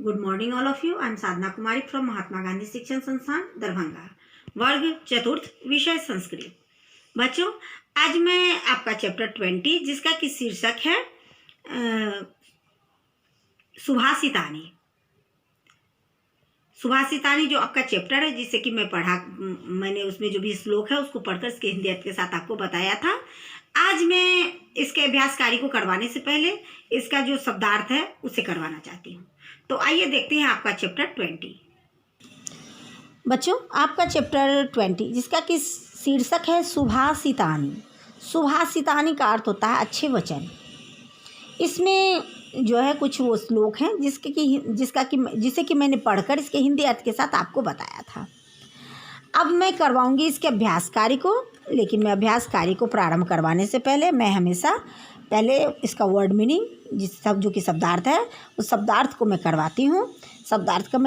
Good morning all of you. I am Sadhana Kumari from Mahatma Gandhi Shikshan Sansthan Darbhanga. वर्ग चतुर्थ, विषय संस्कृत। बच्चों, आज मैं आपका चैप्टर 20 जिसका कि शीर्षक है सुभाषितानी। सुभाषितानी जो आपका चैप्टर है, जिसे कि मैंने उसमें जो भी श्लोक है उसको पढ़कर इसके हिंदी अर्थ के साथ आपको बताया था। आज मैं इसके अभ्यासकारी को करवाने से पहले इसका जो शब्दार्थ है उसे करवाना चाहती हूँ। तो आइए देखते हैं आपका चैप्टर 20। बच्चों, आपका चैप्टर 20 जिसका कि शीर्षक है सुभाषितानी। सुभाषितानी का अर्थ होता है अच्छे वचन। इसमें जो है कुछ वो श्लोक हैं जिसे कि मैंने पढ़कर इसके हिंदी अर्थ के साथ आपको बताया था। अब मैं करवाऊंगी इसके अभ्यास कार्य को, लेकिन मैं अभ्यास कार्य को प्रारंभ करवाने से पहले मैं हमेशा पहले इसका वर्ड मीनिंग जो कि शब्दार्थ है उस शब्दार्थ को मैं करवाती हूँ। शब्दार्थ का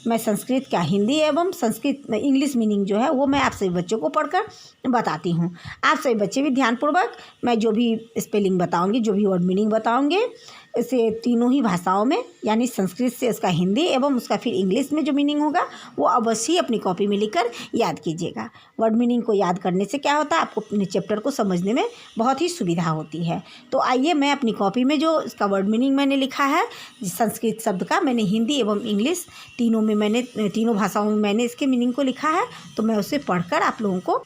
मैं संस्कृत का हिंदी एवं संस्कृत में इंग्लिश मीनिंग जो है वो मैं आप सभी बच्चों को पढ़कर बताती हूँ। आप सभी बच्चे भी ध्यानपूर्वक मैं जो भी स्पेलिंग बताऊँगी, जो भी वर्ड मीनिंग बताऊँगी, इसे तीनों ही भाषाओं में यानी संस्कृत से उसका हिंदी एवं उसका फिर इंग्लिश में जो मीनिंग होगा वो अवश्य अपनी कॉपी में लिखकर याद कीजिएगा। वर्ड मीनिंग को याद करने से क्या होता है, आपको अपने चैप्टर को समझने में बहुत ही सुविधा होती है। तो आइए मैं अपनी कॉपी में जो इसका वर्ड मीनिंग मैंने लिखा है संस्कृत शब्द का, मैंने हिंदी एवं इंग्लिश तीनों भाषाओं में मैंने इसके मीनिंग को लिखा है, तो मैं उसे पढ़कर आप लोगों को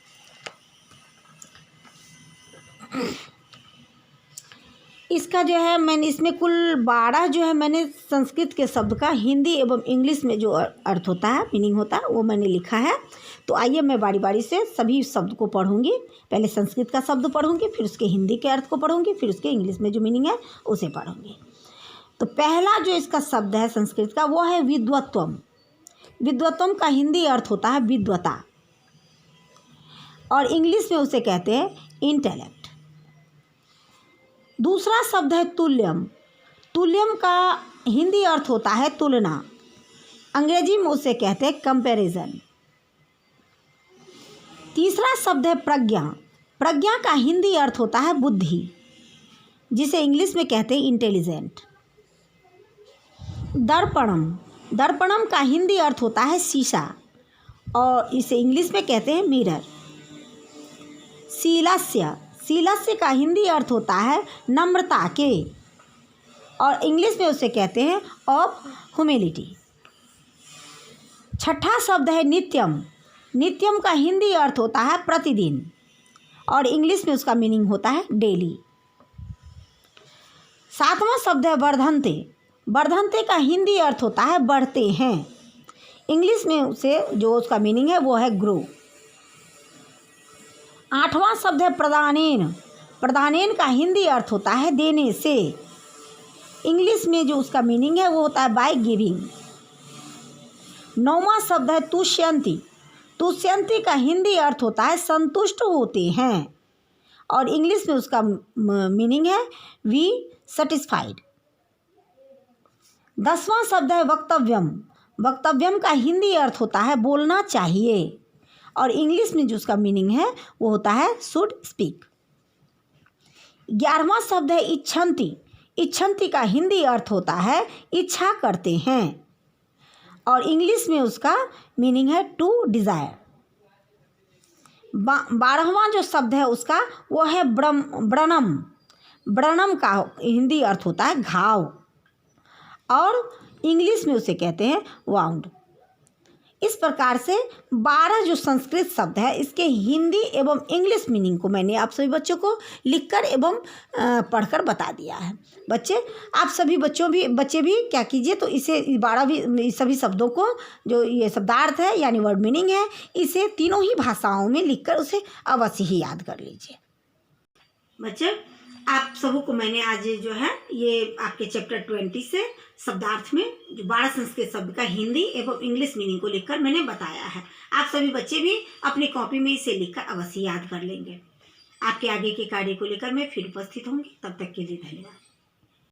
इसका जो है मैंने इसमें कुल 12 जो है मैंने संस्कृत के शब्द का हिंदी एवं इंग्लिश में जो अर्थ होता है, मीनिंग होता है, वो मैंने लिखा है। तो आइए मैं बारी बारी से सभी शब्द को पढ़ूंगी। पहले संस्कृत का शब्द पढ़ूंगी, फिर उसके हिंदी के अर्थ को पढ़ूंगी, फिर उसके इंग्लिश में जो मीनिंग है उसे पढ़ूंगी। तो पहला जो इसका शब्द है संस्कृत का वो है विद्वत्वम। विद्वत्वम का हिंदी अर्थ होता है विद्वता और इंग्लिश में उसे कहते हैं इंटेलेक्ट। दूसरा शब्द है तुल्यम। तुल्यम का हिंदी अर्थ होता है तुलना, अंग्रेजी में उसे कहते हैं कंपैरिजन। तीसरा शब्द है प्रज्ञा। प्रज्ञा का हिंदी अर्थ होता है बुद्धि, जिसे इंग्लिश में कहते हैं इंटेलिजेंट। दर्पणम। दर्पणम का हिंदी अर्थ होता है शीशा और इसे इंग्लिश में कहते हैं मिरर। शीलस्य। शीलस्य का हिंदी अर्थ होता है नम्रता के और इंग्लिश में उसे कहते हैं ऑफ ह्यूमिलिटी। छठा शब्द है नित्यम। नित्यम का हिंदी अर्थ होता है प्रतिदिन और इंग्लिश में उसका मीनिंग होता है डेली। सातवां शब्द है वर्धन्ते। वर्धन्ते का हिंदी अर्थ होता है बढ़ते हैं, इंग्लिश में उसे जो उसका मीनिंग है वो है ग्रो। आठवां शब्द है प्रदानेन। प्रदानेन का हिंदी अर्थ होता है देने से, इंग्लिश में जो उसका मीनिंग है वो होता है बाय गिविंग। नौवां शब्द है तुष्यंती। तुष्यंती का हिंदी अर्थ होता है संतुष्ट होते हैं और इंग्लिश में उसका मीनिंग है वी सेटिस्फाइड। 10वां शब्द है वक्तव्यम। वक्तव्यम का हिंदी अर्थ होता है बोलना चाहिए और इंग्लिश में जो उसका मीनिंग है वो होता है शुड स्पीक। 11वां शब्द है इच्छन्ति। इच्छन्ति का हिंदी अर्थ होता है इच्छा करते हैं और इंग्लिश में उसका मीनिंग है टू डिज़ायर। 12वां जो शब्द है उसका वो है व्रणम। व्रणम का हिंदी अर्थ होता है घाव और इंग्लिश में उसे कहते हैं वाउंड। इस प्रकार से 12 जो संस्कृत शब्द है इसके हिंदी एवं इंग्लिश मीनिंग को मैंने आप सभी बच्चों को लिखकर एवं पढ़कर बता दिया है। आप सभी बच्चे भी क्या कीजिए, तो इसे 12 भी सभी शब्दों को जो ये शब्दार्थ है यानी वर्ड मीनिंग है इसे तीनों ही भाषाओं में लिखकर उसे अवश्य ही याद कर लीजिए। बच्चे, आप सबों को मैंने आज जो है ये आपके चैप्टर 20 से शब्दार्थ में जो 12 संस्कृत शब्द का हिंदी एवं इंग्लिश मीनिंग को लिखकर मैंने बताया है। आप सभी बच्चे भी अपनी कॉपी में इसे लिखकर अवश्य याद कर लेंगे। आपके आगे के कार्य को लेकर मैं फिर उपस्थित होंगी। तब तक के लिए धन्यवाद।